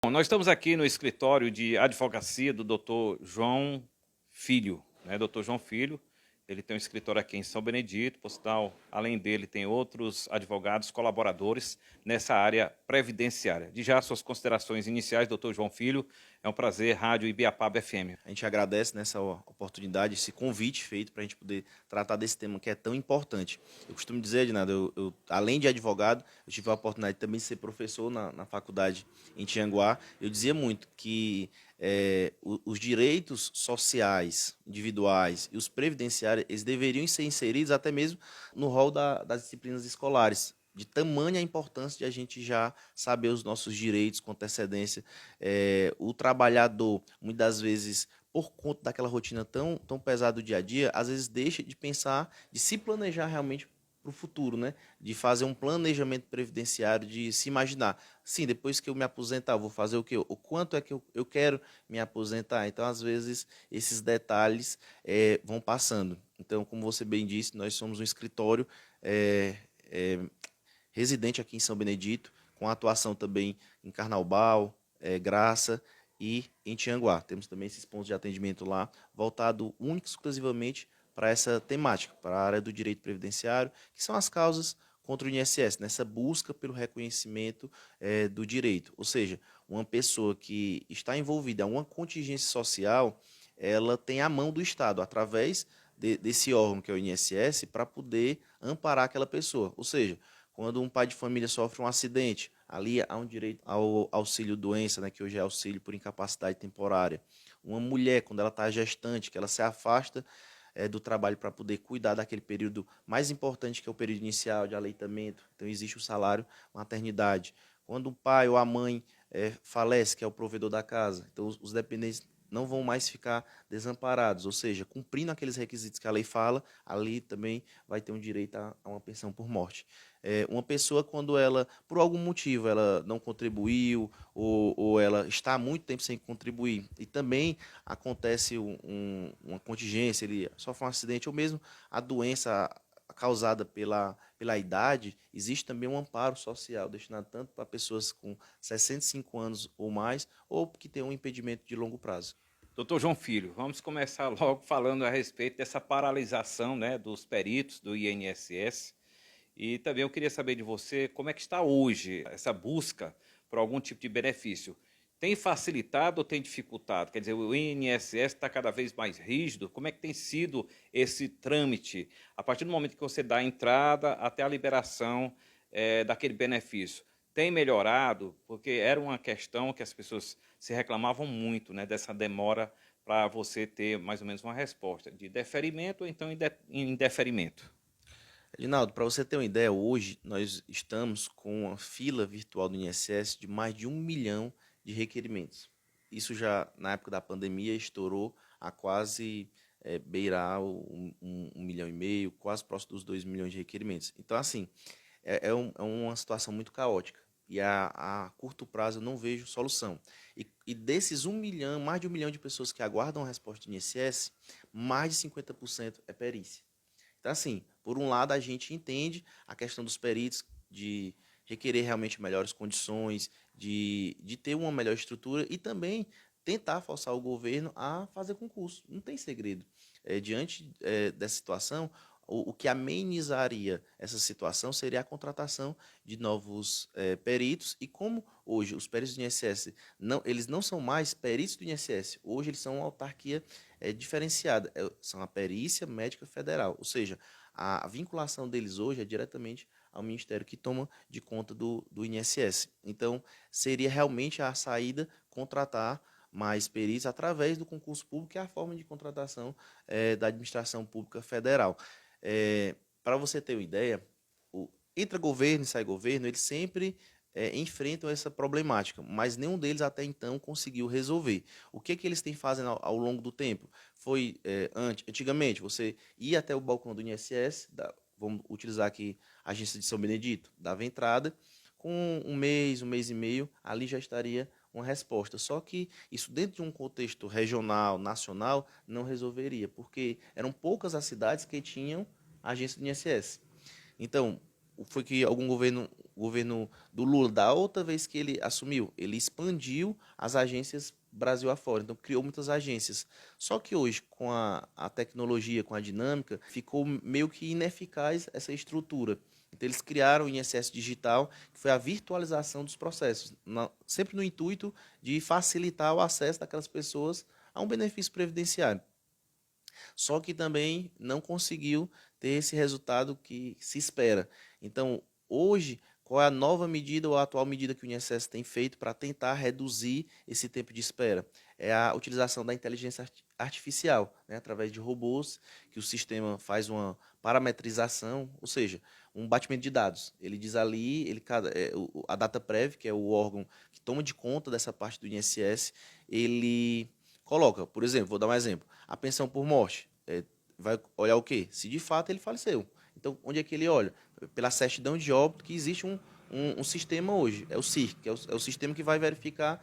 Bom, nós estamos aqui no escritório de advocacia do Dr. João Filho, né? Dr. João Filho, ele tem um escritório aqui em São Benedito, por sinal, além dele tem outros advogados colaboradores nessa área previdenciária. De já suas considerações iniciais, Dr. João Filho, é um prazer, Rádio Ibiapaba FM. A gente agradece nessa oportunidade, esse convite feito para a gente poder tratar desse tema que é tão importante. Eu costumo dizer, Ednardo, além de advogado, eu tive a oportunidade também de ser professor na faculdade em Tianguá. Eu dizia muito que os direitos sociais, individuais e os previdenciários, eles deveriam ser inseridos até mesmo no rol das disciplinas escolares, de tamanha importância de a gente já saber os nossos direitos com antecedência. O trabalhador, muitas vezes, por conta daquela rotina tão pesada do dia a dia, às vezes deixa de pensar, de se planejar realmente para o futuro, né? De fazer um planejamento previdenciário, de se imaginar, sim, depois que eu me aposentar, eu vou fazer o quê? O quanto é que eu quero me aposentar? Então, às vezes, esses detalhes vão passando. Então, como você bem disse, nós somos um escritório residente aqui em São Benedito, com atuação também em Carnaubal, Graça e em Tianguá. Temos também esses pontos de atendimento lá, voltado único e exclusivamente para essa temática, para a área do direito previdenciário, que são as causas contra o INSS, nessa busca pelo reconhecimento do direito. Ou seja, uma pessoa que está envolvida em uma contingência social, ela tem a mão do Estado, através desse órgão que é o INSS, para poder amparar aquela pessoa. Ou seja, quando um pai de família sofre um acidente, ali há um direito ao auxílio-doença, né, que hoje é auxílio por incapacidade temporária. Uma mulher, quando ela está gestante, que ela se afasta do trabalho para poder cuidar daquele período mais importante, que é o período inicial de aleitamento, então existe o salário maternidade. Quando o pai ou a mãe falece, que é o provedor da casa, então os dependentes não vão mais ficar desamparados, ou seja, cumprindo aqueles requisitos que a lei fala, ali também vai ter um direito a uma pensão por morte. Uma pessoa, quando ela, por algum motivo, ela não contribuiu, ou ela está há muito tempo sem contribuir, e também acontece uma contingência, ele sofre um acidente, ou mesmo a doença causada pela idade, existe também um amparo social destinado tanto para pessoas com 65 anos ou mais, ou que têm um impedimento de longo prazo. Doutor João Filho, vamos começar logo falando a respeito dessa paralisação, né, dos peritos do INSS. E também eu queria saber de você como é que está hoje essa busca por algum tipo de benefício. Tem facilitado ou tem dificultado? Quer dizer, o INSS está cada vez mais rígido. Como é que tem sido esse trâmite, a partir do momento que você dá a entrada até a liberação daquele benefício? Tem melhorado? Porque era uma questão que as pessoas se reclamavam muito, né, dessa demora para você ter mais ou menos uma resposta, de deferimento ou então indeferimento. Edinaldo, para você ter uma ideia, hoje nós estamos com uma fila virtual do INSS de mais de 1 milhão de requerimentos. Isso já, na época da pandemia, estourou a quase beirar 1,5 milhão, quase próximo dos 2 milhões de requerimentos. Então, assim, é uma situação muito caótica. E a curto prazo eu não vejo solução. E desses 1 milhão, mais de 1 milhão de pessoas que aguardam a resposta do INSS, mais de 50% é perícia. Então, assim, por um lado, a gente entende a questão dos peritos de requerer realmente melhores condições, de ter uma melhor estrutura e também tentar forçar o governo a fazer concurso. Não tem segredo. Diante dessa situação, o que amenizaria essa situação seria a contratação de novos peritos. E como hoje os peritos do INSS, eles não são mais peritos do INSS, hoje eles são uma autarquia diferenciada, são a Perícia Médica Federal, ou seja, a vinculação deles hoje é diretamente ao Ministério que toma de conta do INSS. Então, seria realmente a saída contratar mais peritos através do concurso público, que é a forma de contratação da administração pública federal. Para você ter uma ideia, entra governo e sai governo, eles sempre enfrentam essa problemática, mas nenhum deles até então conseguiu resolver. O que eles têm fazendo ao longo do tempo? Foi, antigamente, você ia até o balcão do INSS, vamos utilizar aqui a agência de São Benedito, dava entrada, com um mês e meio, ali já estaria uma resposta. Só que isso dentro de um contexto regional, nacional, não resolveria, porque eram poucas as cidades que tinham a agência do INSS. Então, foi que algum governo governo do Lula, da outra vez que ele assumiu, ele expandiu as agências Brasil afora, então criou muitas agências. Só que hoje, com a tecnologia, com a dinâmica, ficou meio que ineficaz essa estrutura. Então eles criaram o INSS Digital, que foi a virtualização dos processos, sempre no intuito de facilitar o acesso daquelas pessoas a um benefício previdenciário. Só que também não conseguiu ter esse resultado que se espera. Então, hoje, qual é a nova medida ou a atual medida que o INSS tem feito para tentar reduzir esse tempo de espera? É a utilização da inteligência artificial, né, através de robôs, que o sistema faz uma parametrização, ou seja, um batimento de dados. Ele diz ali, a DataPrev, que é o órgão que toma de conta dessa parte do INSS, ele coloca, por exemplo, vou dar um exemplo, a pensão por morte. Vai olhar o quê? Se de fato ele faleceu. Então, onde é que ele olha? Pela certidão de óbito, que existe um sistema hoje, é o CIR, que é o sistema que vai verificar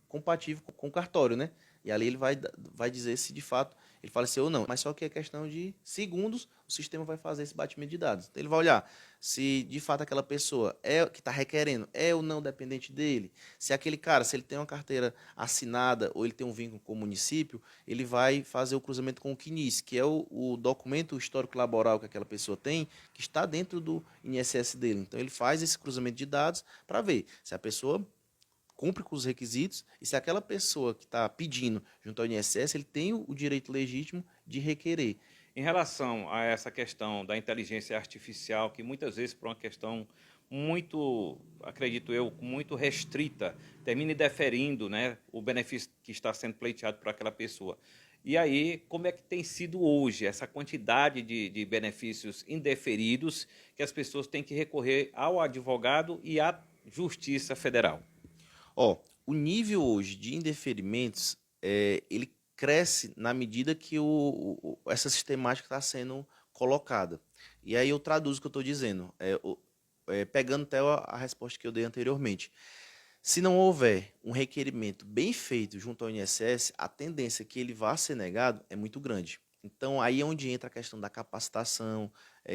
compatível com o cartório, né? E ali ele vai dizer se de fato ele faleceu ou não. Mas só que é questão de segundos, o sistema vai fazer esse batimento de dados. Então ele vai olhar se de fato aquela pessoa que está requerendo é ou não dependente dele. Se aquele cara, se ele tem uma carteira assinada ou ele tem um vínculo com o município, ele vai fazer o cruzamento com o CNIS, que é o documento histórico laboral que aquela pessoa tem, que está dentro do INSS dele. Então ele faz esse cruzamento de dados para ver se a pessoa cumpre com os requisitos e se aquela pessoa que está pedindo junto ao INSS, ele tem o direito legítimo de requerer. Em relação a essa questão da inteligência artificial, que muitas vezes, por uma questão muito, acredito eu, muito restrita, termina indeferindo, né, o benefício que está sendo pleiteado por aquela pessoa. E aí, como é que tem sido hoje essa quantidade de benefícios indeferidos que as pessoas têm que recorrer ao advogado e à Justiça Federal? O nível hoje de indeferimentos, ele cresce na medida que essa sistemática está sendo colocada. E aí eu traduzo o que eu estou dizendo, pegando até a resposta que eu dei anteriormente. Se não houver um requerimento bem feito junto ao INSS, a tendência que ele vá ser negado é muito grande. Então, aí é onde entra a questão da capacitação,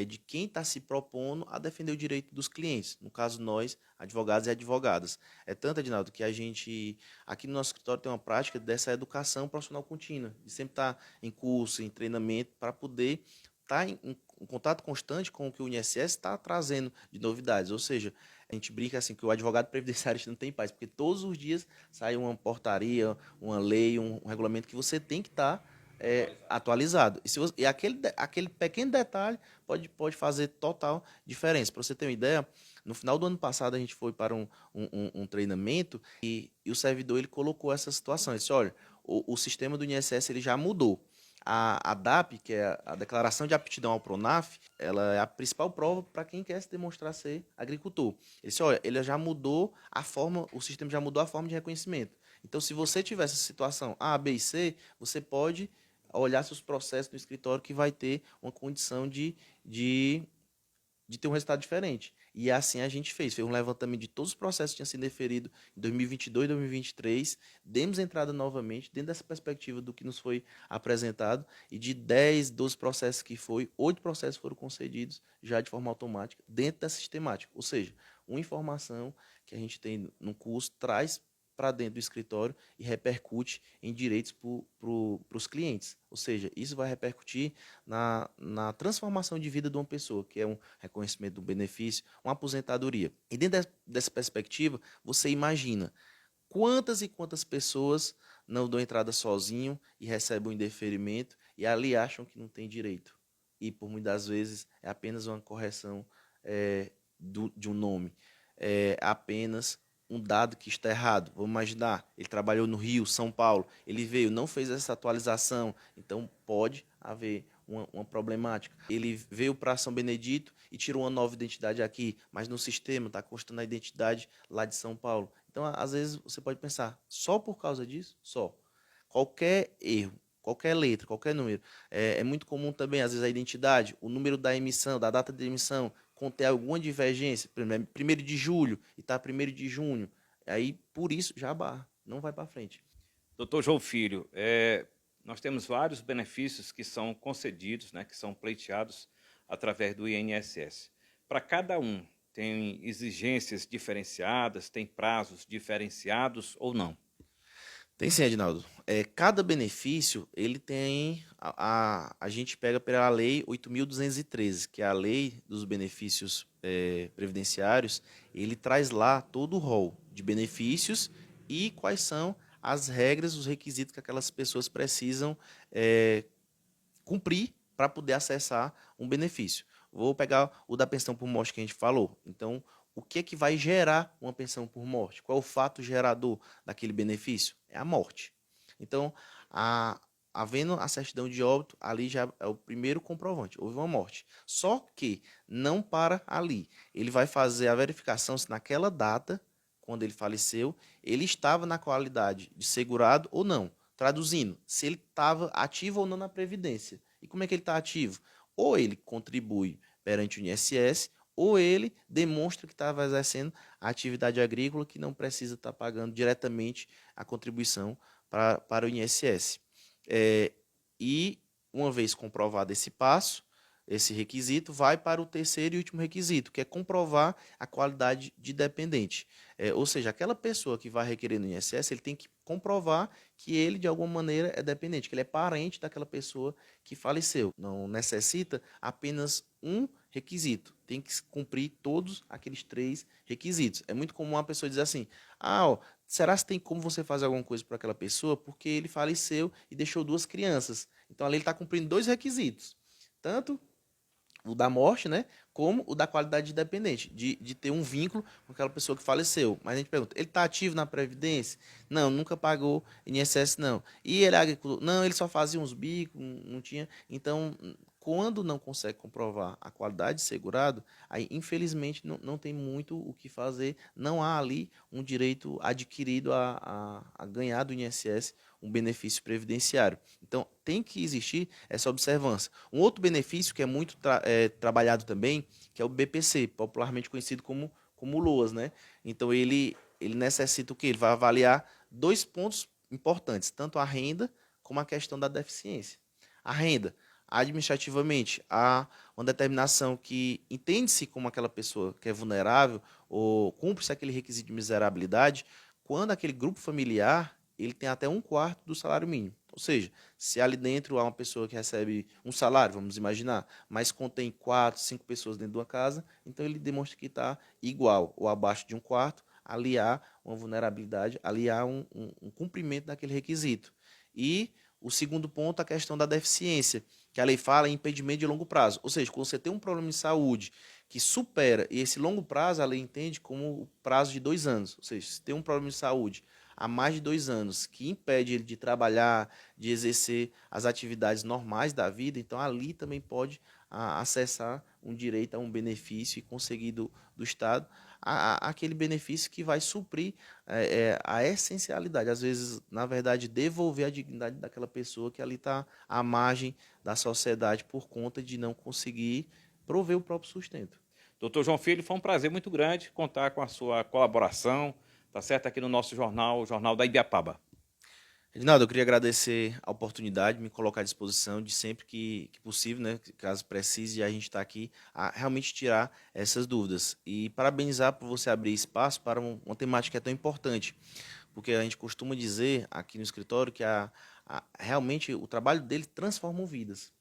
de quem está se propondo a defender o direito dos clientes. No caso, nós, advogados e advogadas. É tanto, Adinaldo, que a gente, aqui no nosso escritório, tem uma prática dessa educação profissional contínua, de sempre estar em curso, em treinamento, para poder estar em contato constante com o que o INSS está trazendo de novidades. Ou seja, a gente brinca assim que o advogado previdenciarista não tem paz, porque todos os dias sai uma portaria, uma lei, um regulamento que você tem que estar atualizado. E aquele pequeno detalhe pode fazer total diferença. Para você ter uma ideia, no final do ano passado a gente foi para um treinamento e o servidor ele colocou essa situação. Ele disse, olha, o sistema do INSS ele já mudou. A DAP, que é a Declaração de Aptidão ao PRONAF, ela é a principal prova para quem quer se demonstrar ser agricultor. Ele disse, olha, ele já mudou a forma, o sistema já mudou a forma de reconhecimento. Então, se você tiver essa situação A, B e C, você pode olhar seus processos no escritório que vai ter uma condição de ter um resultado diferente. E assim a gente fez um levantamento de todos os processos que tinham sido deferidos em 2022 e 2023, demos entrada novamente dentro dessa perspectiva do que nos foi apresentado, e de 10, 12 processos que 8 processos foram concedidos já de forma automática dentro dessa sistemática. Ou seja, uma informação que a gente tem no curso traz para dentro do escritório e repercute em direitos para os clientes. Ou seja, isso vai repercutir na transformação de vida de uma pessoa, que é um reconhecimento do benefício, uma aposentadoria. E dentro dessa perspectiva, você imagina quantas e quantas pessoas não dão entrada sozinho e recebem um indeferimento e ali acham que não tem direito. E por muitas vezes é apenas uma correção de um nome. É apenas um dado que está errado. Vamos imaginar, ele trabalhou no Rio, São Paulo, ele veio, não fez essa atualização, então pode haver uma problemática. Ele veio para São Benedito e tirou uma nova identidade aqui, mas no sistema está constando a identidade lá de São Paulo. Então, às vezes, você pode pensar, só por causa disso? Só. Qualquer erro, qualquer letra, qualquer número. É muito comum também, às vezes, a identidade, o número da emissão, da data de emissão, conter alguma divergência, por exemplo, 1º de julho e está 1º de junho, aí por isso já barra, não vai para frente. Doutor João Filho, nós temos vários benefícios que são concedidos, né, que são pleiteados através do INSS. Para cada um tem exigências diferenciadas, tem prazos diferenciados ou não? Tem sim, Edinaldo. Cada benefício, ele tem, a gente pega pela lei 8.213, que é a lei dos benefícios previdenciários, ele traz lá todo o rol de benefícios e quais são as regras, os requisitos que aquelas pessoas precisam cumprir para poder acessar um benefício. Vou pegar o da pensão por morte que a gente falou. Então, o que é que vai gerar uma pensão por morte? Qual é o fato gerador daquele benefício? É a morte. Então, havendo a certidão de óbito, ali já é o primeiro comprovante, houve uma morte. Só que não para ali. Ele vai fazer a verificação se naquela data, quando ele faleceu, ele estava na qualidade de segurado ou não. Traduzindo, se ele estava ativo ou não na Previdência. E como é que ele está ativo? Ou ele contribui perante o INSS, ou ele demonstra que estava exercendo a atividade agrícola que não precisa estar pagando diretamente a contribuição para o INSS. E, uma vez comprovado esse passo, esse requisito, vai para o terceiro e último requisito, que é comprovar a qualidade de dependente. Ou seja, aquela pessoa que vai requerer no INSS, ele tem que comprovar que ele, de alguma maneira, é dependente, que ele é parente daquela pessoa que faleceu. Não necessita apenas um requisito, tem que cumprir todos aqueles 3 requisitos. É muito comum a pessoa dizer assim, será que tem como você fazer alguma coisa para aquela pessoa? Porque ele faleceu e deixou 2 crianças. Então, ali ele está cumprindo 2 requisitos. Tanto o da morte, né? Como o da qualidade de dependente, de ter um vínculo com aquela pessoa que faleceu. Mas a gente pergunta, ele está ativo na Previdência? Não, nunca pagou INSS, não. E ele é agricultor? Não, ele só fazia uns bicos, não tinha. Então, quando não consegue comprovar a qualidade de segurado, aí, infelizmente, não tem muito o que fazer. Não há ali um direito adquirido a ganhar do INSS um benefício previdenciário. Então, tem que existir essa observância. Um outro benefício que é muito trabalhado também, que é o BPC, popularmente conhecido como LOAS, né? Então, ele necessita o quê? Ele vai avaliar 2 pontos importantes, tanto a renda como a questão da deficiência. A renda, administrativamente, há uma determinação que entende-se como aquela pessoa que é vulnerável ou cumpre-se aquele requisito de miserabilidade quando aquele grupo familiar ele tem até 1/4 do salário mínimo. Ou seja, se ali dentro há uma pessoa que recebe um salário, vamos imaginar, mas contém 4, 5 pessoas dentro de uma casa, então ele demonstra que está igual ou abaixo de 1/4, ali há uma vulnerabilidade, ali há um cumprimento daquele requisito. E o segundo ponto, a questão da deficiência, que a lei fala em impedimento de longo prazo. Ou seja, quando você tem um problema de saúde que supera, e esse longo prazo a lei entende como o prazo de 2 anos. Ou seja, se tem um problema de saúde há mais de 2 anos que impede ele de trabalhar, de exercer as atividades normais da vida, então ali também pode acessar um direito a um benefício e conseguir do Estado aquele benefício que vai suprir a essencialidade. Às vezes, na verdade, devolver a dignidade daquela pessoa que ali está à margem da sociedade por conta de não conseguir prover o próprio sustento. Doutor João Filho, foi um prazer muito grande contar com a sua colaboração, tá certo, aqui no nosso jornal, o Jornal da Ibiapaba. Reginaldo, eu queria agradecer a oportunidade, me colocar à disposição de sempre que possível, né, caso precise, a gente está aqui a realmente tirar essas dúvidas. E parabenizar por você abrir espaço para uma temática que é tão importante, porque a gente costuma dizer aqui no escritório que realmente o trabalho dele transforma vidas.